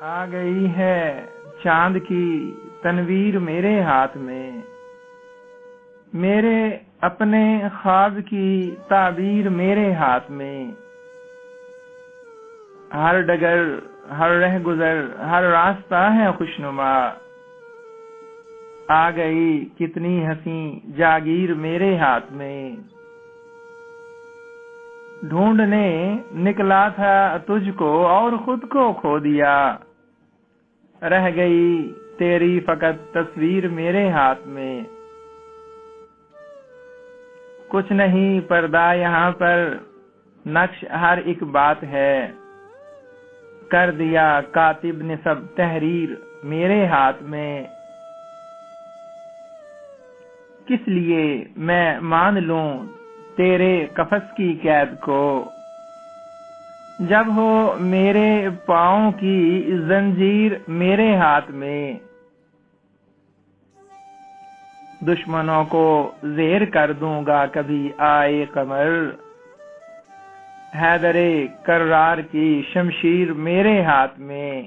آ گئی ہے چاند کی تنویر میرے ہاتھ میں، میرے اپنے خواب کی تعبیر میرے ہاتھ میں، ہر ڈگر ہر رہ گزر ہر راستہ ہے خوشنما، آ گئی کتنی حسین جاگیر میرے ہاتھ میں، ڈھونڈنے نکلا تھا تجھ کو اور خود کو کھو دیا، رہ گئی تیری فقط تصویر میرے ہاتھ میں، کچھ نہیں پردہ یہاں پر نقش ہر ایک بات ہے، کر دیا کاتب نے سب تحریر میرے ہاتھ میں، کس لیے میں مان لوں تیرے قفس کی قید کو، جب ہو میرے پاؤں کی زنجیر میرے ہاتھ میں، دشمنوں کو زیر کر دوں گا کبھی آئے قمر، حیدر کرار کی شمشیر میرے ہاتھ میں۔